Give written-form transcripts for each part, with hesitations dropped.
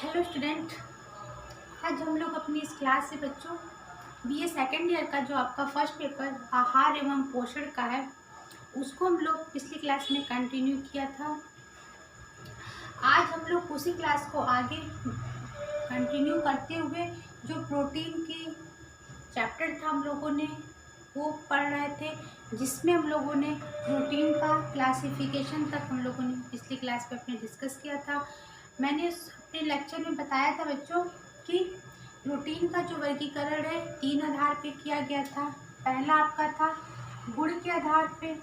Hello student. आज हम लोग अपनी इस क्लास से बच्चों बीए सेकेंड ईयर का जो आपका फर्स्ट पेपर आहार एवं पोषण का है उसको हम लोग पिछली क्लास में कंटिन्यू किया था। आज हम लोग उसी क्लास को आगे कंटिन्यू करते हुए जो प्रोटीन की चैप्टर था हम लोगों ने वो पढ़ रहे थे, जिसमें हम लोगों ने प्रोटीन का क्लासिफिकेशन तक हम लोगों ने पिछली क्लास में अपने डिस्कस किया था। मैंने अपने लेक्चर में बताया था बच्चों कि प्रोटीन का जो वर्गीकरण है 3 आधार पे किया गया था। पहला आपका था गुण के आधार पे,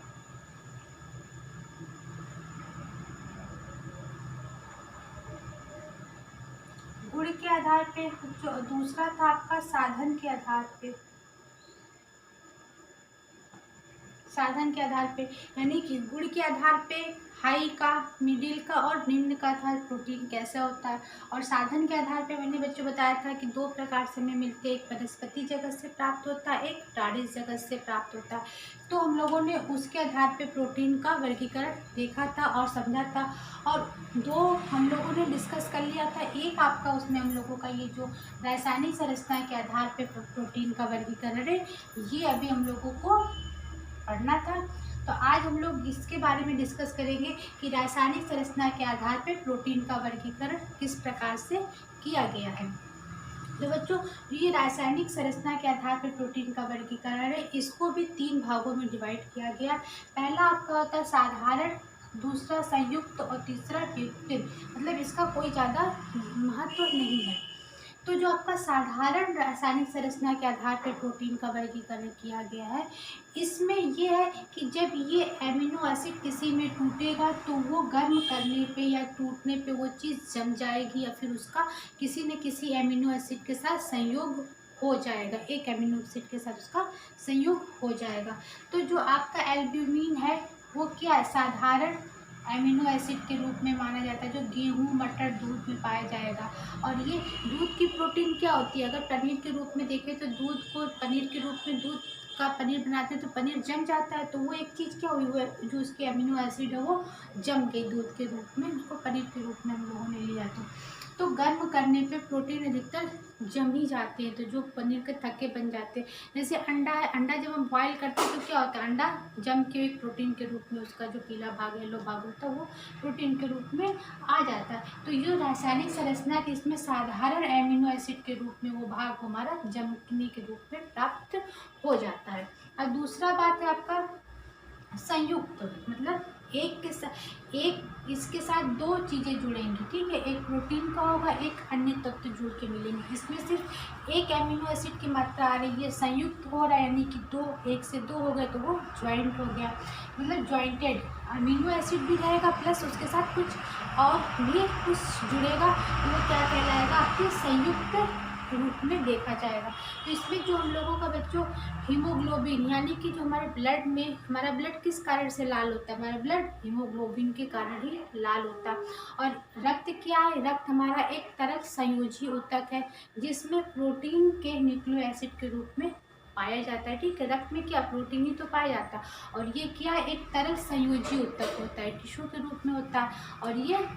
गुण के आधार पे, जो दूसरा था आपका साधन के आधार पे, साधन के आधार पे यानी कि गुण के आधार पे हाई का, मिडिल का और निम्न का था प्रोटीन कैसा होता है। और साधन के आधार पे मैंने बच्चों बताया था कि 2 प्रकार से हमें मिलते हैं, एक वनस्पति जगत से प्राप्त होता है, एक प्राणिज जगत से प्राप्त होता है। तो हम लोगों ने उसके आधार पे प्रोटीन का वर्गीकरण देखा था और समझा था। और 2 हम लोगों ने डिस्कस कर लिया था। एक आपका उसमें हम लोगों का ये जो रासायनिक संरचना के आधार पे प्रोटीन का वर्गीकरण है, ये अभी हम लोगों को पढ़ना था। तो आज हम लोग इसके बारे में डिस्कस करेंगे कि रासायनिक संरचना के आधार पर प्रोटीन का वर्गीकरण किस प्रकार से किया गया है। तो बच्चों, ये रासायनिक संरचना के आधार पर प्रोटीन का वर्गीकरण है, इसको भी 3 भागों में डिवाइड किया गया। पहला आपका होता है साधारण, दूसरा संयुक्त और तीसरा ट्रिप्टिन। मतलब इसका कोई ज़्यादा महत्व नहीं है। तो जो आपका साधारण रासायनिक संरचना के आधार पर प्रोटीन का वर्गीकरण किया गया है, इसमें यह है कि जब ये एमिनो एसिड किसी में टूटेगा तो वो गर्म करने पे या टूटने पे वो चीज़ जम जाएगी या फिर उसका किसी न किसी एमिनो एसिड के साथ संयोग हो जाएगा, एक एमिनो एसिड के साथ उसका संयोग हो जाएगा। तो जो आपका एल्ब्यूमिन है वो क्या है, साधारण एमिनो एसिड के रूप में माना जाता है, जो गेहूं, मटर, दूध में पाया जाएगा। और ये दूध की प्रोटीन क्या होती है, अगर पनीर के रूप में देखें तो दूध को पनीर के रूप में, दूध का पनीर बनाते हैं तो पनीर जम जाता है, तो वो एक चीज़ क्या हुई, वो जो उसके अमीनो एसिड है वो जम गई दूध के रूप में, उसको पनीर के रूप में हम लोगों ने लिया। तो गर्म करने पे प्रोटीन अधिकतर जम ही जाते हैं, तो जो पनीर के थक्के बन जाते हैं। जैसे अंडा है, अंडा जब हम बॉयल करते हैं तो क्या होता है, अंडा जम के एक प्रोटीन के रूप में, उसका जो पीला भाग, येलो भाग होता है वो प्रोटीन के रूप में आ जाता है। तो ये रासायनिक संरचना की इसमें साधारण एमिनो एसिड के रूप में वो भाग हमारा जमने के रूप में प्राप्त हो जाता है। और दूसरा बात है आपका संयुक्त, मतलब एक के साथ, एक इसके साथ 2 चीज़ें जुड़ेंगी, ठीक है, एक प्रोटीन का होगा, एक अन्य तत्व जुड़ के मिलेंगे। इसमें सिर्फ एक एमिनो एसिड की मात्रा आ रही है, संयुक्त हो रहा है यानी कि 2, 1 से 2 हो गए तो वो ज्वाइंट हो गया, मतलब ज्वाइंटेड अमीनो एसिड भी रहेगा प्लस उसके साथ कुछ और भी कुछ जुड़ेगा, तो वो क्या कहलाएगा, आपके संयुक्त रूप में देखा जाएगा। तो इसमें जो हम लोगों का बच्चों हीमोग्लोबिन, यानी कि जो हमारे ब्लड में, हमारा ब्लड किस कारण से लाल होता है, हमारा ब्लड हीमोग्लोबिन के कारण ही लाल होता है। और रक्त क्या है, रक्त हमारा एक तरल संयोजी ऊतक है जिसमें प्रोटीन के न्यूक्लियो एसिड के रूप में पाया जाता है, ठीक है। रक्त में क्या, प्रोटीन ही तो पाया जाता है। और ये क्या है, एक तरल संयोजी ऊतक होता है, टिश्यू के रूप में होता है, और ये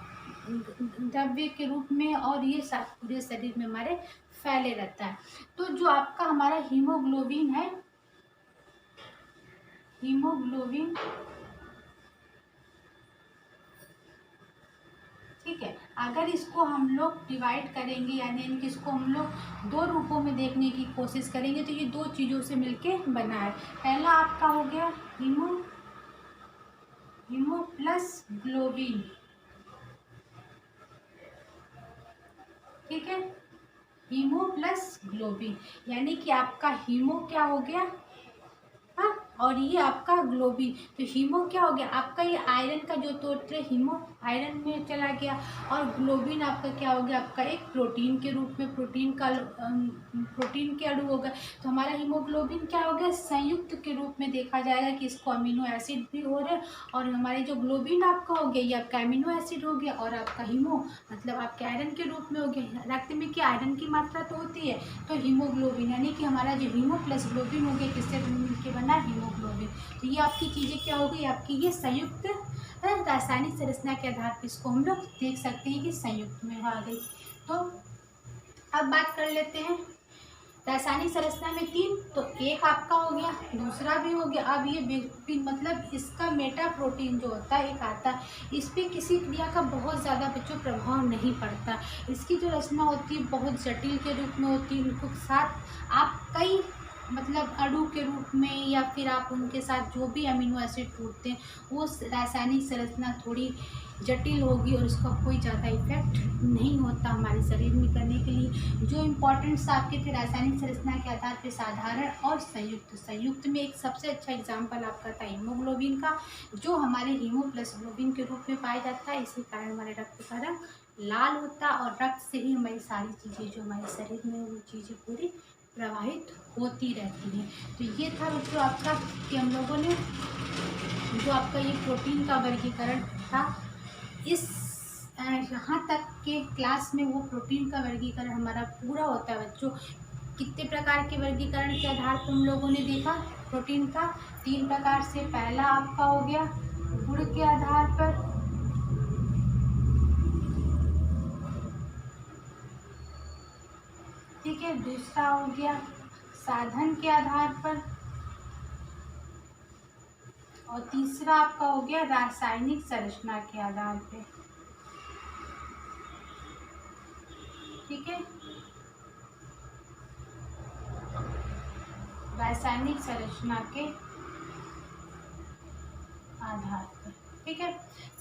द्रव्य के रूप में, और ये पूरे शरीर में हमारे फैले रहता है। तो जो आपका हमारा हीमोग्लोबिन है, हीमोग्लोबिन, ठीक है, अगर इसको हम लोग डिवाइड करेंगे यानी कि इसको हम लोग 2 रूपों में देखने की कोशिश करेंगे तो ये 2 चीज़ों से मिलके बना है। पहला आपका हो गया हीमो प्लस ग्लोबिन, ठीक है, हीमो प्लस ग्लोबिन, यानी कि आपका हीमो क्या हो गया, हाँ, और ये आपका ग्लोबिन। तो हीमो क्या हो गया, आपका ये आयरन का जो तत्व है हीमो आयरन में चला गया, और ग्लोबिन आपका क्या हो गया, आपका एक प्रोटीन के रूप में, प्रोटीन के अणु हो गए। तो हमारा हीमोग्लोबिन क्या हो गया, संयुक्त के रूप में देखा जाएगा कि इसको अमीनो एसिड भी हो रहे हैं, और हमारे जो ग्लोबिन आपका हो गया ये आपका अमीनो एसिड हो गया, और आपका हीमो मतलब आपके आयरन के रूप में हो गया। रक्त में क्या आयरन की मात्रा तो होती है, तो हीमोग्लोबिन यानी कि हमारा जो हीमो प्लस ग्लोबिन हो गया, किससे मिलकर बना, हीमोग्लोबिन। तो ये आपकी चीज़ें क्या हो गई, आपकी ये संयुक्त रासायनिक संरचना के आधार पर इसको हम लोग देख सकते हैं कि संयुक्त में आ गई। तो अब बात कर लेते हैं रासायनिक संरचना में 3, तो एक आपका हो गया, दूसरा भी हो गया। अब ये मतलब इसका मेटा प्रोटीन जो होता है एक आता है, इस पर किसी क्रिया का बहुत ज़्यादा बच्चों प्रभाव नहीं पड़ता। इसकी जो रचना होती है बहुत जटिल के रूप में होती है, उनको साथ आप कई मतलब अणु के रूप में या फिर आप उनके साथ जो भी अमीनो एसिड टूटते हैं वो रासायनिक संरचना थोड़ी जटिल होगी और उसका कोई ज़्यादा इफेक्ट नहीं होता हमारे शरीर में करने के लिए। जो इम्पोर्टेंट्स आपके थे रासायनिक संरचना के आधार पर साधारण और संयुक्त। संयुक्त में एक सबसे अच्छा एग्जाम्पल आपका था हीमोग्लोबिन का, जो हमारे हीमो प्लस ग्लोबिन के रूप में पाया जाता है। इसी कारण हमारे रक्त का रंग लाल होता है और रक्त से ही हमारी सारी चीज़ें जो हमारे शरीर में वो चीज़ें पूरी प्रवाहित होती रहती हैं। तो ये था बच्चों आपका कि हम लोगों ने जो आपका ये प्रोटीन का वर्गीकरण था, इस यहाँ तक के क्लास में वो प्रोटीन का वर्गीकरण हमारा पूरा होता है बच्चों। कितने प्रकार के वर्गीकरण के आधार पर हम लोगों ने देखा प्रोटीन का? 3 प्रकार से। पहला आपका हो गया गुण के आधार पर, ठीक है। दूसरा हो गया साधन के आधार पर, और तीसरा आपका हो गया रासायनिक संरचना के आधार पे, ठीक है। रासायनिक संरचना के आधार पर, ठीक है।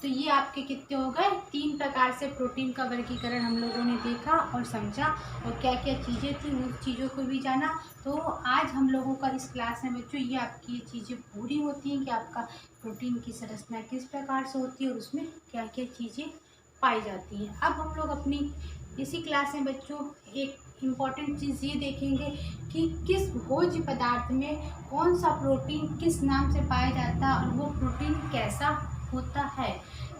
तो ये आपके कितने हो गए? 3 प्रकार से प्रोटीन का वर्गीकरण हम लोगों ने देखा और समझा, और क्या क्या चीज़ें थी उन चीज़ों को भी जाना। तो आज हम लोगों का इस क्लास में बच्चों ये आपकी ये चीज़ें पूरी होती हैं कि आपका प्रोटीन की संरचना किस प्रकार से होती है और उसमें क्या क्या चीज़ें पाई जाती हैं। अब हम लोग अपनी इसी क्लास में बच्चों एक इम्पॉर्टेंट चीज़ ये देखेंगे कि किस भोज्य पदार्थ में कौन सा प्रोटीन किस नाम से पाया जाता है और वो प्रोटीन कैसा होता है,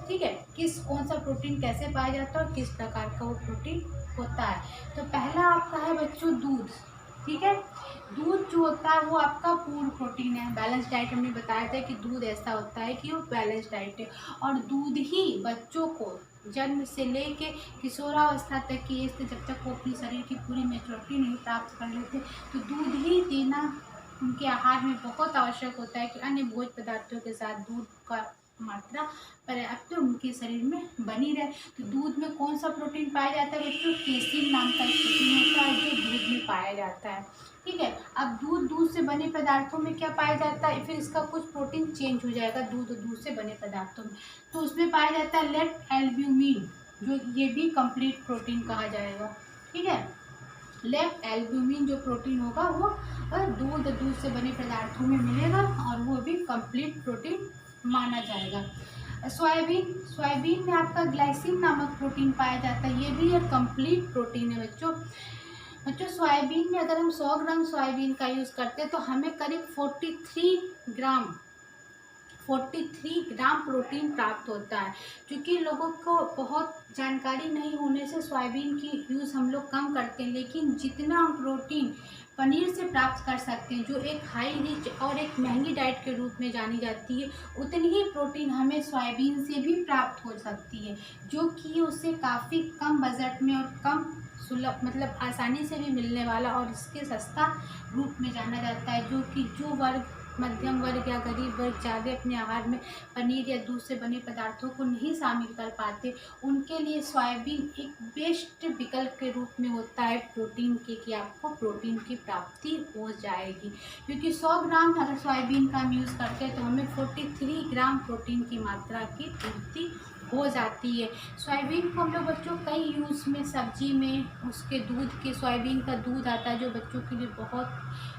ठीक है। कौन सा प्रोटीन कैसे पाया जाता है और किस प्रकार का वो प्रोटीन होता है। तो पहला आपका है बच्चों दूध, ठीक है। दूध जो होता है वो आपका पूर्ण प्रोटीन है। बैलेंस डाइट हमने बताया था कि दूध ऐसा होता है कि वो बैलेंस डाइट है, और दूध ही बच्चों को जन्म से लेके किशोरावस्था तक की एज तक, जब तक वो अपनी शरीर की पूरी मेच्योरिटी नहीं प्राप्त कर लेते, तो दूध ही देना उनके आहार में बहुत आवश्यक होता है कि अन्य भोज्य पदार्थों के साथ दूध का मात्रा पर्याप्त उनके शरीर में बनी रहे। तो दूध में कौन सा प्रोटीन पाया जाता है बच्चों? केसीन नाम का एक प्रोटीन होता है जो दूध में पाया जाता है, ठीक है। अब दूध से बने पदार्थों में क्या पाया जाता है? फिर इसका कुछ प्रोटीन चेंज हो जाएगा दूध से बने पदार्थों में, तो उसमें पाया जाता है लेट एल्ब्यूमिन, जो ये भी कंप्लीट प्रोटीन कहा जाएगा, ठीक है। लेफ्ट एल्ब्यूमिन जो प्रोटीन होगा वो दूध से बने पदार्थों में मिलेगा और वो भी कंप्लीट प्रोटीन माना जाएगा। सोयाबीन में आपका ग्लाइसिन नामक प्रोटीन पाया जाता है, ये भी एक कंप्लीट प्रोटीन है बच्चों। सोयाबीन में अगर हम 100 ग्राम सोयाबीन का यूज़ करते हैं तो हमें करीब 43 ग्राम प्रोटीन प्राप्त होता है। क्योंकि लोगों को बहुत जानकारी नहीं होने से सोयाबीन की यूज़ हम लोग कम करते हैं, लेकिन जितना हम प्रोटीन पनीर से प्राप्त कर सकते हैं, जो एक हाई रिच और एक महंगी डाइट के रूप में जानी जाती है, उतनी ही प्रोटीन हमें सोयाबीन से भी प्राप्त हो सकती है, जो कि उससे काफ़ी कम बजट में और कम सुलभ मतलब आसानी से भी मिलने वाला और इसके सस्ता रूप में जाना जाता है। जो वर्ग मध्यम वर्ग या गरीब वर्ग ज़्यादा अपने आहार में पनीर या दूध से बने पदार्थों को नहीं शामिल कर पाते, उनके लिए सोयाबीन एक बेस्ट विकल्प के रूप में होता है प्रोटीन के, कि आपको प्रोटीन की प्राप्ति हो जाएगी। क्योंकि 100 ग्राम अगर सोयाबीन का हम यूज़ करते हैं तो हमें 43 ग्राम प्रोटीन की मात्रा की पूर्ति हो जाती है। सोयाबीन को हम लोग बच्चों कई यूज़ में, सब्जी में, उसके दूध के सोयाबीन का दूध आता है जो बच्चों के लिए बहुत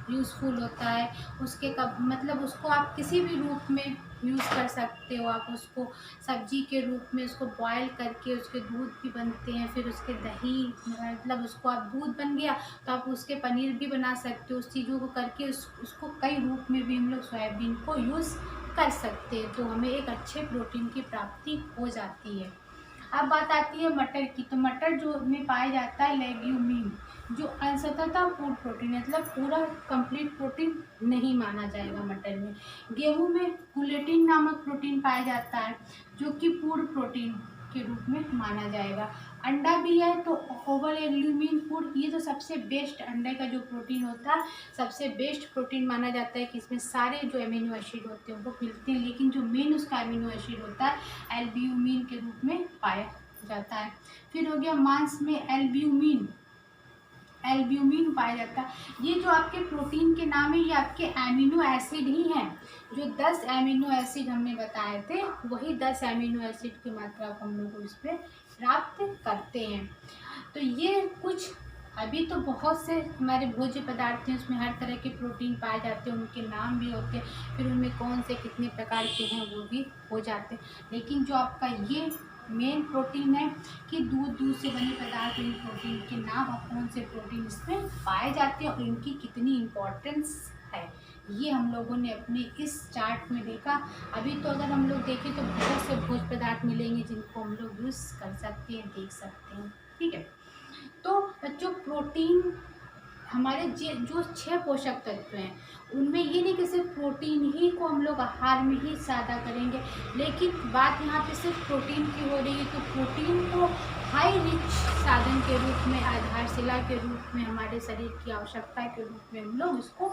यूज़फुल होता है। उसके मतलब उसको आप किसी भी रूप में यूज़ कर सकते हो। आप उसको सब्जी के रूप में उसको बॉयल करके उसके दूध भी बनते हैं, फिर उसके दही मतलब उसको आप दूध बन गया तो आप उसके पनीर भी बना सकते हो। उस चीज़ों को करके उसको कई रूप में भी हम लोग सोयाबीन को यूज़ कर सकते हैं, तो हमें एक अच्छे प्रोटीन की प्राप्ति हो जाती है। अब बात आती है मटर की, तो मटर जो में पाया जाता है लेग्यूमिन, जो अंशतः पूर्ण प्रोटीन है, मतलब पूरा कंप्लीट प्रोटीन नहीं माना जाएगा मटर में। गेहूं में गुलेटिन नामक प्रोटीन पाया जाता है जो कि पूर्ण प्रोटीन के रूप में माना जाएगा। अंडा भी है तो ओवर एल्यूमिन फूड, ये तो सबसे बेस्ट अंडे का जो प्रोटीन होता है सबसे बेस्ट प्रोटीन माना जाता है कि इसमें सारे जो अमीनो एसिड होते हैं वो मिलते हैं, लेकिन जो मेन उसका अमीनो एसिड होता है एल्ब्यूमिन के रूप में पाया जाता है। फिर हो गया मांस में एल्ब्यूमिन पाया जाता है। ये जो आपके प्रोटीन के नाम है ये आपके एमिनो एसिड ही हैं। जो 10 एमिनो एसिड हमने बताए थे वही 10 एमिनो एसिड की मात्रा को हम लोग इस पर प्राप्त करते हैं। तो ये कुछ अभी तो बहुत से हमारे भोज्य पदार्थ हैं, उसमें हर तरह के प्रोटीन पाए जाते हैं, उनके नाम भी होते हैं, फिर उनमें कौन से कितने प्रकार के हैं वो भी हो जाते हैं। लेकिन जो आपका ये मेन प्रोटीन है कि दूध से बने पदार्थ, इन प्रोटीन के नाम और कौन से प्रोटीन इसमें पाए जाते हैं और इनकी कितनी इम्पोर्टेंस है, ये हम लोगों ने अपने इस चार्ट में देखा। अभी तो अगर हम लोग देखें तो बहुत से भोज्य पदार्थ मिलेंगे जिनको हम लोग यूज़ कर सकते हैं, देख सकते हैं। ठीक है, तो बच्चों प्रोटीन हमारे जो 6 पोषक तत्व हैं उनमें ये नहीं कि सिर्फ प्रोटीन ही को हम लोग आहार में ही ज़्यादा करेंगे, लेकिन बात यहाँ पे सिर्फ प्रोटीन की हो रही है तो प्रोटीन को हाई रिच साधन के रूप में, आधारशिला के रूप में, हमारे शरीर की आवश्यकता के रूप में हम लोग इसको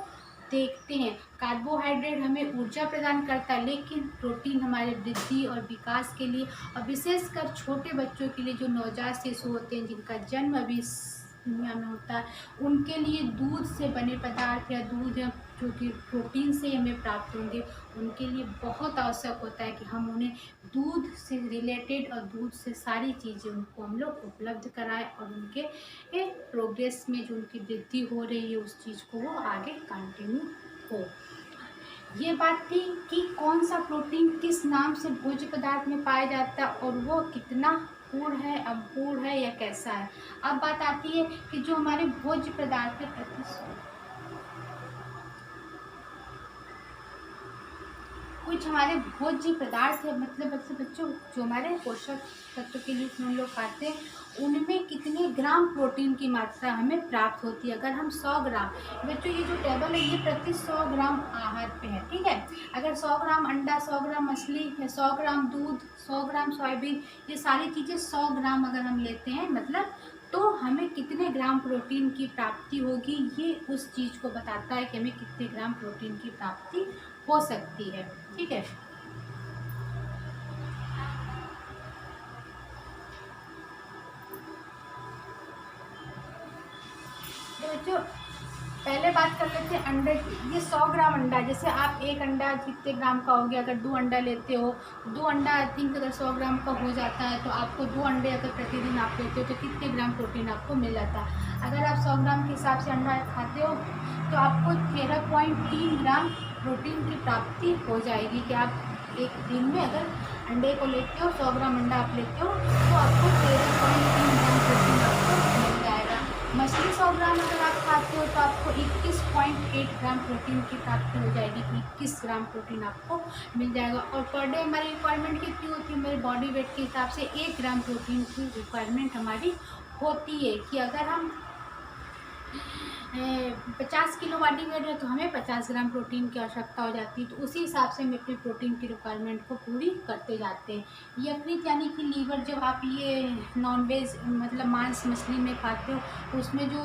देखते हैं। कार्बोहाइड्रेट हमें ऊर्जा प्रदान करता है, लेकिन प्रोटीन हमारे वृद्धि और विकास के लिए और विशेषकर छोटे बच्चों के लिए जो नवजात शिशु होते हैं जिनका जन्म अभी इस दुनिया में होता है, उनके लिए दूध से बने पदार्थ या दूध जो कि प्रोटीन से हमें प्राप्त होंगे उनके लिए बहुत आवश्यक होता है कि हम उन्हें दूध से रिलेटेड और दूध से सारी चीज़ें उनको हम लोग उपलब्ध कराएं और उनके प्रोग्रेस में जो उनकी वृद्धि हो रही है उस चीज़ को वो आगे कंटिन्यू हो। ये बात थी कि कौन सा प्रोटीन किस नाम से भोज्य पदार्थ में पाया जाता है और वो कितना पूर्ण है, अपूर्ण है या कैसा है। अब बात आती है कि जो हमारे भोज्य पदार्थ है कुछ हमारे भोज्य पदार्थ है, मतलब बच्चों जो हमारे पोषक तत्व के लिए हम लोग खाते हैं उनमें कितने ग्राम प्रोटीन की मात्रा हमें प्राप्त होती है। अगर हम 100 ग्राम, बच्चों ये जो टेबल है ये प्रति 100 ग्राम आहार पे है। ठीक है, अगर 100 ग्राम अंडा, 100 ग्राम मछली, 100 ग्राम दूध, 100 ग्राम सोयाबीन, ये सारी चीज़ें 100 ग्राम अगर हम लेते हैं मतलब तो हमें कितने ग्राम प्रोटीन की प्राप्ति होगी, ये उस चीज़ को बताता है कि हमें कितने ग्राम प्रोटीन की प्राप्ति हो सकती है। ठीक है, तो बच्चों पहले बात कर लेते हैं अंडे की। ये 100 ग्राम अंडा, जैसे आप एक अंडा कितने ग्राम का हो गया, अगर 2 अंडा लेते हो, 2 अंडा आई थिंक अगर 100 ग्राम का हो जाता है तो आपको 2 अंडे अगर प्रतिदिन आप लेते हो तो कितने ग्राम प्रोटीन आपको मिल जाता है। अगर आप 100 ग्राम के हिसाब से अंडा खाते हो तो आपको 13.3 ग्राम प्रोटीन की प्राप्ति हो जाएगी कि आप एक दिन में अगर अंडे को लेते हो, 100 ग्राम अंडा आप लेते हो तो आपको 13.3 ग्राम प्रोटीन आपको मिल जाएगा। मछली 100 ग्राम अगर आप खाते हो तो आपको 21.8 ग्राम प्रोटीन की प्राप्ति हो जाएगी, 21 ग्राम प्रोटीन आपको मिल जाएगा। और पर डे हमारी रिक्वायरमेंट कितनी होती है, मेरे बॉडी वेट के हिसाब से 1 ग्राम प्रोटीन की रिक्वायरमेंट हमारी होती है कि अगर हम 50 किलो बॉडी वेट है तो हमें 50 ग्राम प्रोटीन की आवश्यकता हो जाती है। तो उसी हिसाब से हम अपनी प्रोटीन की रिक्वायरमेंट को पूरी करते जाते हैं। यकृत यानी कि लीवर, जब आप ये नॉनवेज मतलब मांस मछली में खाते हो तो उसमें जो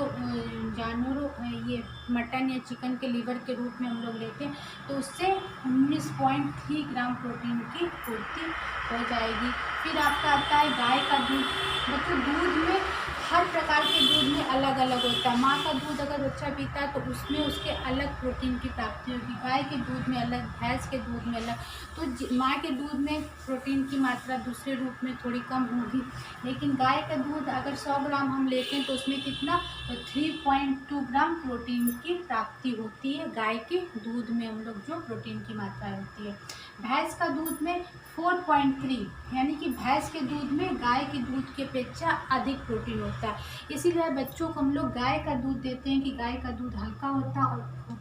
जानवरों ये मटन या चिकन के लीवर के रूप में हम लोग लेते हैं तो उससे 19.3 ग्राम प्रोटीन की पूर्ति हो जाएगी। फिर आपका आता है गाय का दूध। मतलब दूध में हर प्रकार के दूध में अलग अलग होता है। माँ का दूध अगर बच्चा पीता है तो उसमें उसके अलग प्रोटीन की प्राप्ति होगी, गाय के दूध में अलग, भैंस के दूध में अलग। तो माँ के दूध में प्रोटीन की मात्रा दूसरे रूप में थोड़ी कम होगी, लेकिन गाय का दूध अगर 100 ग्राम हम लेते हैं तो उसमें कितना, तो 3.2 ग्राम प्रोटीन की प्राप्ति होती है। गाय के दूध में हम लोग जो प्रोटीन की मात्रा होती है। भैंस का दूध में 4.3, यानी कि भैंस के दूध में गाय के दूध की अपेक्षा अधिक प्रोटीन होता है। इसीलिए बच्चों को हम लोग गाय का दूध देते हैं कि गाय का दूध हल्का होता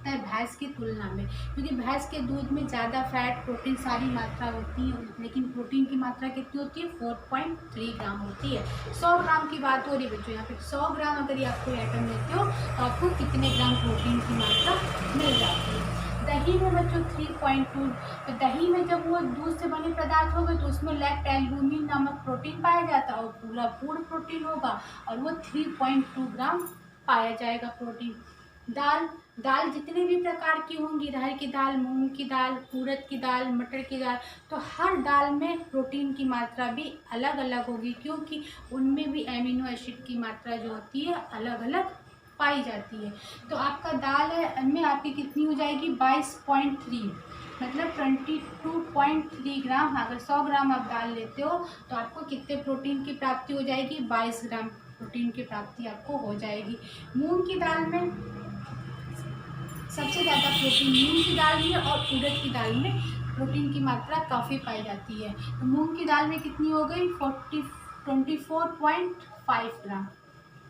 है भैंस की तुलना में, क्योंकि भैंस के दूध में ज़्यादा फैट, प्रोटीन सारी मात्रा होती है, लेकिन प्रोटीन की मात्रा कितनी होती है, 4.3 ग्राम होती है। 100 ग्राम की बात हो रही है बच्चों, यहाँ पे 100 ग्राम अगर आप कोई आइटम लेते हो तो आपको कितने ग्राम प्रोटीन की मात्रा मिल जाती है। दही में बच्चों 3.2, तो दही में जब वो दूध से बने पदार्थ होंगे तो उसमें लैक्टोएल्बुमिन नामक प्रोटीन पाया जाता है और पूरा पूर्ण प्रोटीन होगा और वो 3.2 ग्राम पाया जाएगा प्रोटीन। दाल, दाल जितने भी प्रकार की होंगी, अरहर की दाल, मूंग की दाल, उड़द की दाल, मटर की दाल, तो हर दाल में प्रोटीन की मात्रा भी अलग अलग होगी, क्योंकि उनमें भी एमिनो एसिड की मात्रा जो होती है अलग अलग पाई जाती है। तो आपका दाल है में आपकी कितनी हो जाएगी 22.3, मतलब 22.3 ग्राम। अगर 100 ग्राम आप दाल लेते हो तो आपको कितने प्रोटीन की प्राप्ति हो जाएगी, 22 ग्राम प्रोटीन की प्राप्ति आपको हो जाएगी। मूंग की दाल में सबसे ज़्यादा प्रोटीन मूंग की दाल में और उड़द की दाल में प्रोटीन की मात्रा काफ़ी पाई जाती है। तो मूंग की दाल में कितनी हो गई 24.5 ग्राम,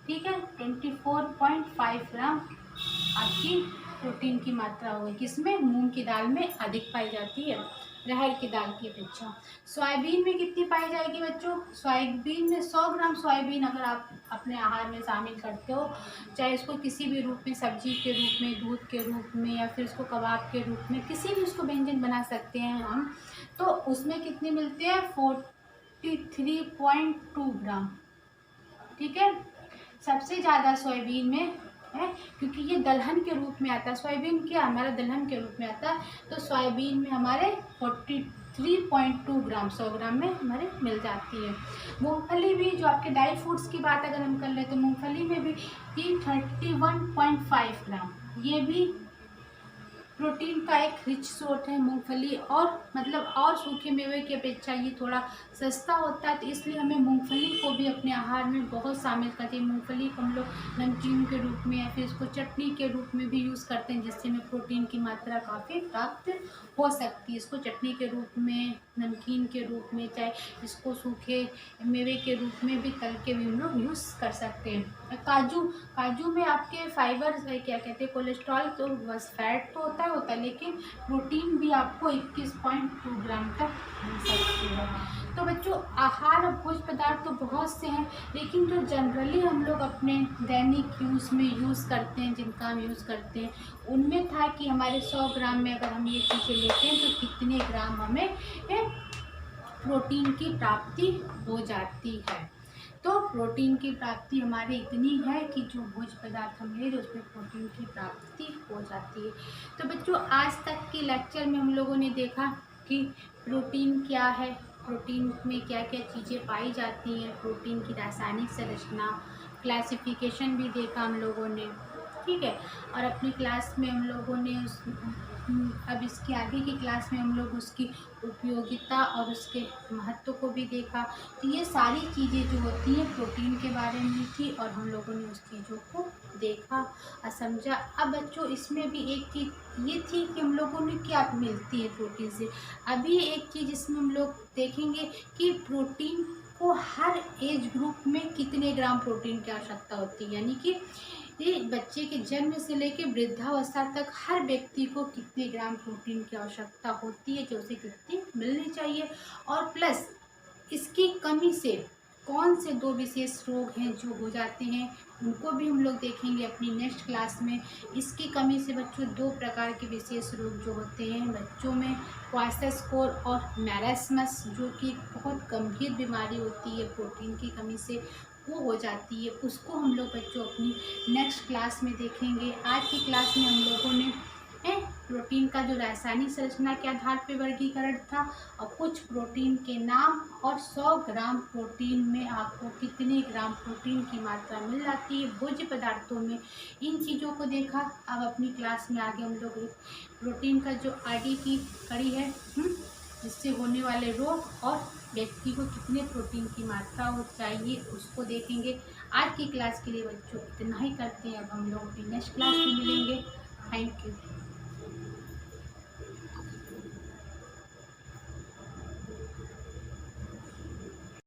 ठीक है, 24.5 ग्राम आपकी प्रोटीन की मात्रा होगी। किसमें, मूंग की दाल में अधिक पाई जाती है अरहर की दाल की अपेक्षा। सोयाबीन में कितनी पाई जाएगी बच्चों, सोयाबीन में 100 ग्राम सोयाबीन अगर आप अपने आहार में शामिल करते हो, चाहे इसको किसी भी रूप में, सब्जी के रूप में, दूध के रूप में, या फिर इसको कबाब के रूप में, किसी भी उसको व्यंजन बना सकते हैं हम, तो उसमें कितने मिलते हैं 43.2 ग्राम, ठीक है। सबसे ज़्यादा सोयाबीन में है, क्योंकि ये दलहन के रूप में आता है, सोयाबीन क्या हमारा दलहन के रूप में आता है, तो सोयाबीन में हमारे 43.2 ग्राम 100 ग्राम में हमारे मिल जाती है। मूंगफली भी, जो आपके ड्राई फ्रूट्स की बात अगर हम कर ले तो मूंगफली में भी 31.5 ग्राम, ये भी प्रोटीन का एक रिच सोर्स है मूंगफली, और मतलब और सूखे मेवे की अपेक्षा ये थोड़ा सस्ता होता है, तो इसलिए हमें मूंगफली को भी अपने आहार में बहुत शामिल करना चाहिए। मूंगफली को हम लोग नमकीन के रूप में या फिर इसको चटनी के रूप में भी यूज़ करते हैं, जिससे हमें प्रोटीन की मात्रा काफ़ी प्राप्त हो सकती है। इसको चटनी के रूप में, नमकीन के रूप में, चाहे इसको सूखे मेवे के रूप में भी तल के भी हम लोग यूज़ कर सकते हैं। काजू, काजू में आपके फाइबर क्या कहते हैं, कोलेस्ट्रॉल तो बस फैट तो होता है, लेकिन प्रोटीन भी आपको 21.2 ग्राम तक मिल सकती है। तो बच्चों, आहार और भोज्य पदार्थ तो बहुत से हैं, लेकिन जो जनरली हम लोग अपने दैनिक यूज़ में यूज़ करते हैं, जिनका हम यूज़ करते हैं, उनमें था कि हमारे 100 ग्राम में अगर हम ये चीज़ें लेते हैं तो कितने ग्राम हमें प्रोटीन की प्राप्ति हो जाती है। तो प्रोटीन की प्राप्ति हमारे इतनी है कि जो भोज्य पदार्थ हम ले रहे उसमें प्रोटीन की प्राप्ति हो जाती है। तो बच्चों, आज तक के लेक्चर में हम लोगों ने देखा कि प्रोटीन क्या है, प्रोटीन में क्या क्या चीज़ें पाई जाती हैं, प्रोटीन की रासायनिक संरचना, क्लासिफिकेशन भी देखा हम लोगों ने, ठीक है। और अपनी क्लास में हम लोगों ने अब इसके आगे की क्लास में हम लोग उसकी उपयोगिता और उसके महत्व को भी देखा। तो ये सारी चीज़ें जो होती हैं प्रोटीन के बारे में थी, और हम लोगों ने उस चीज़ों को देखा और समझा। अब बच्चों, इसमें भी एक चीज़ ये थी कि हम लोगों ने क्या मिलती है प्रोटीन से। अभी एक चीज़ इसमें हम लोग देखेंगे कि प्रोटीन को हर एज ग्रुप में कितने ग्राम प्रोटीन की आवश्यकता होती है, यानी कि ये बच्चे के जन्म से लेकर वृद्धावस्था तक हर व्यक्ति को कितने ग्राम प्रोटीन की आवश्यकता होती है, जो उसे कितनी मिलनी चाहिए, और प्लस इसकी कमी से कौन से 2 विशेष रोग हैं जो हो जाते हैं, उनको भी हम लोग देखेंगे अपनी नेक्स्ट क्लास में। इसकी कमी से बच्चों 2 प्रकार के विशेष रोग जो होते हैं बच्चों में, क्वार्टरसाइकोर और मैरास्मस, जो कि बहुत गंभीर बीमारी होती है प्रोटीन की कमी से, वो हो जाती है। उसको हम लोग बच्चों अपनी नेक्स्ट क्लास में देखेंगे। आज की क्लास में हम लोगों ने प्रोटीन का जो रासायनिक संरचना के आधार पर वर्गीकरण था, और कुछ प्रोटीन के नाम, और 100 ग्राम प्रोटीन में आपको कितने ग्राम प्रोटीन की मात्रा मिल जाती है भोज्य पदार्थों में, इन चीज़ों को देखा। अब अपनी क्लास में आगे हम लोग प्रोटीन का जो आगे की कड़ी है, जिससे होने वाले रोग और व्यक्ति को कितने प्रोटीन की मात्रा हो चाहिए, उसको देखेंगे। आज की क्लास के लिए बच्चों इतना ही करते हैं। अब हम लोग अपनी नेक्स्ट क्लास में मिलेंगे। Thank you.